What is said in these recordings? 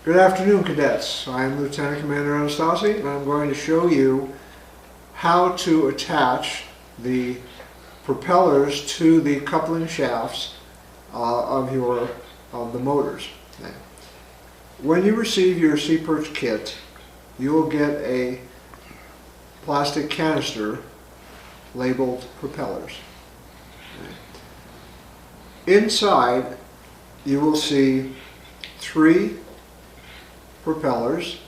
Good afternoon, cadets. I am Lieutenant Commander Anastasi, and I'm going to show you how to attach the propellers to the coupling shafts of the motors. When you receive your Sea Perch kit, you will get a plastic canister labeled propellers. Inside, you will see 3 propellers.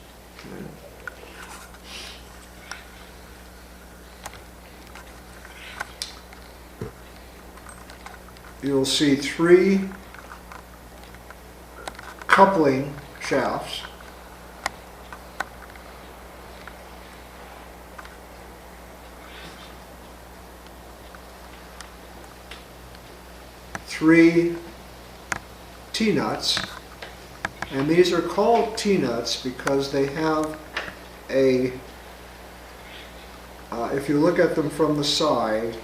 You'll see 3 coupling shafts. Three T-nuts, and these are called T-nuts because they have a, if you look at them from the side,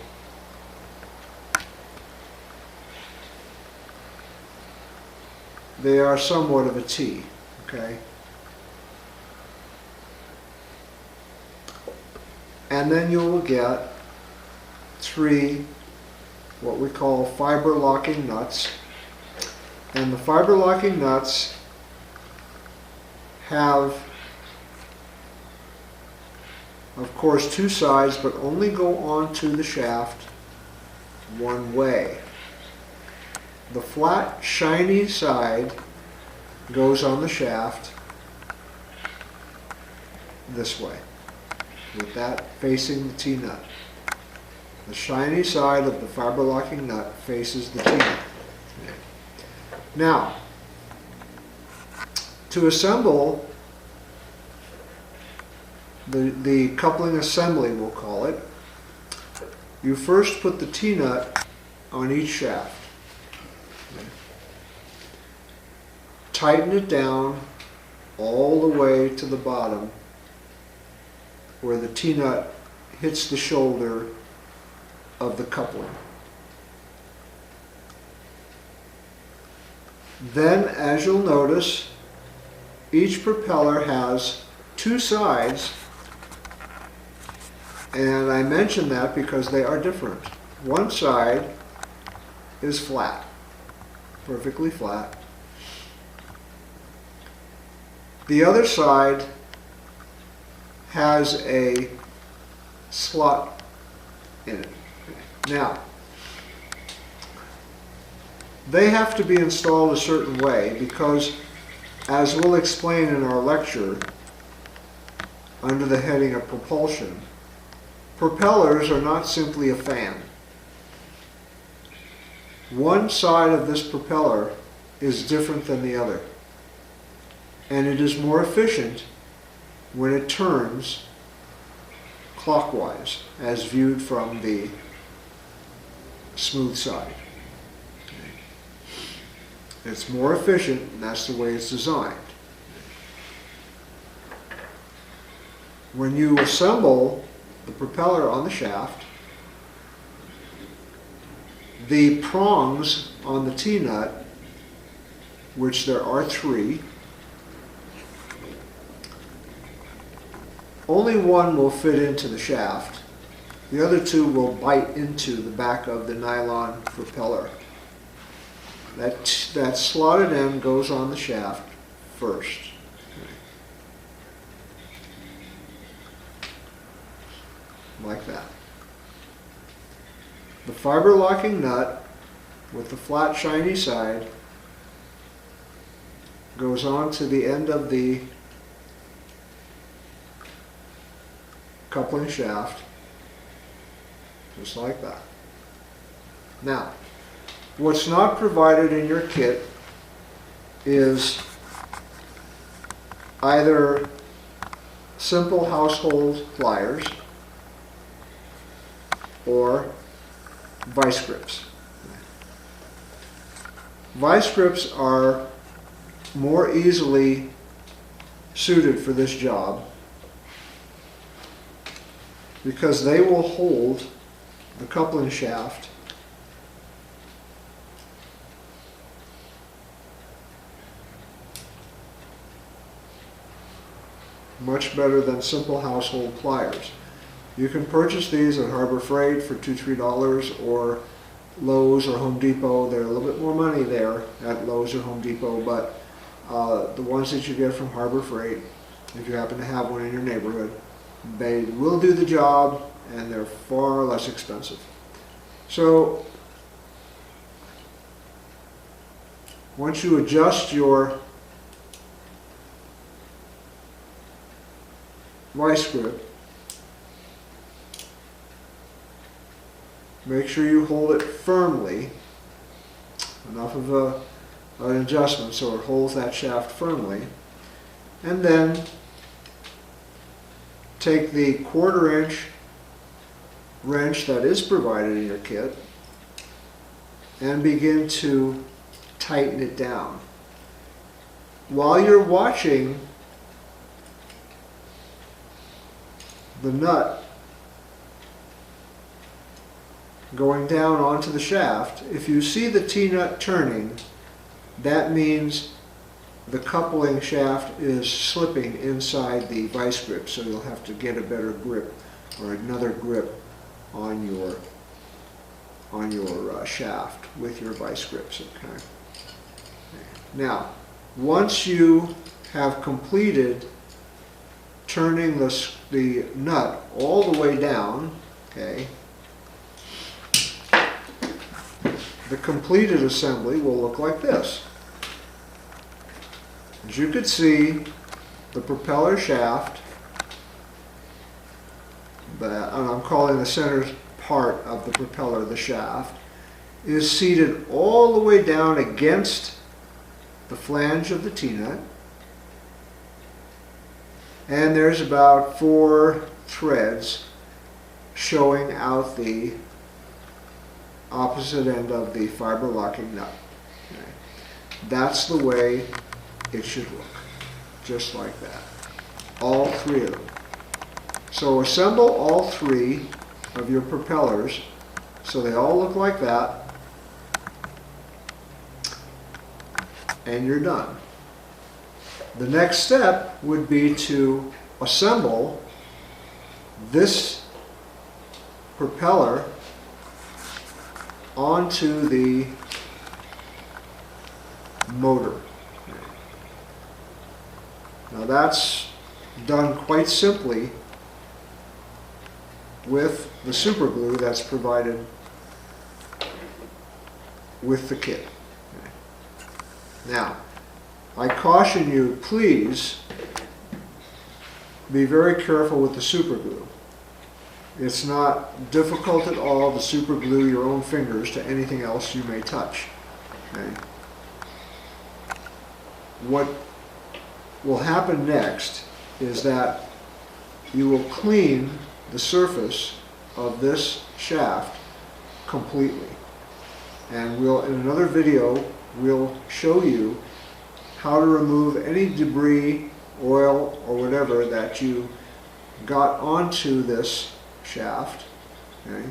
they are somewhat of a T, okay? And then you will get 3 what we call fiber locking nuts. And the fiber locking nuts have, of course, 2 sides, but only go onto the shaft one way. The flat, shiny side goes on the shaft this way, with that facing the T-nut. The shiny side of the fiber locking nut faces the T-nut. Now, to assemble the coupling assembly, we'll call it, you first put the T-nut on each shaft. Tighten it down all the way to the bottom where the T-nut hits the shoulder of the coupling. Then, as you'll notice, each propeller has 2 sides, and I mention that because they are different. One side is flat, perfectly flat. The other side has a slot in it. Now, they have to be installed a certain way because, as we'll explain in our lecture under the heading of propulsion, propellers are not simply a fan. One side of this propeller is different than the other, and it is more efficient when it turns clockwise as viewed from the smooth side. It's more efficient, and that's the way it's designed. When you assemble the propeller on the shaft, the prongs on the T-nut, which there are 3, only one will fit into the shaft. The other 2 will bite into the back of the nylon propeller. That slotted end goes on the shaft first. Like that. The fiber locking nut with the flat shiny side goes on to the end of the coupling shaft, just like that. Now, what's not provided in your kit is either simple household pliers or vice grips. Vice grips are more easily suited for this job because they will hold the coupling shaft much better than simple household pliers. You can purchase these at Harbor Freight for $2–3 or Lowe's or Home Depot. They're a little bit more money there at Lowe's or Home Depot, but the ones that you get from Harbor Freight, if you happen to have one in your neighborhood, they will do the job and they're far less expensive. So once you adjust your vice grip, make sure you hold it firmly, enough of an adjustment so it holds that shaft firmly, and then take the 1/4 inch wrench that is provided in your kit and begin to tighten it down. While you're watching the nut going down onto the shaft, if you see the T-nut turning, that means the coupling shaft is slipping inside the vice grip, so you'll have to get a better grip or another grip on your shaft with your vice grips. Okay. Now, once you have completed turning the nut all the way down, okay, the completed assembly will look like this. As you can see, the propeller shaft, I'm calling the center part of the propeller the shaft, is seated all the way down against the flange of the T-nut, and there's about 4 threads showing out the opposite end of the fiber locking nut. Okay. That's the way it should look, just like that. All 3 of them. So assemble all 3 of your propellers so they all look like that, and you're done. The next step would be to assemble this propeller onto the motor. Now that's done quite simply with the super glue that's provided with the kit. Now, I caution you, please be very careful with the super glue. It's not difficult at all to super glue your own fingers to anything else you may touch. Okay? What will happen next is that you will clean the surface of this shaft completely. And in another video, we'll show you how to remove any debris, oil, or whatever that you got onto this shaft, okay,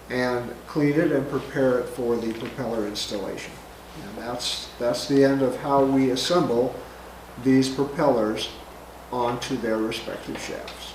and clean it and prepare it for the propeller installation. And that's the end of how we assemble these propellers onto their respective shafts.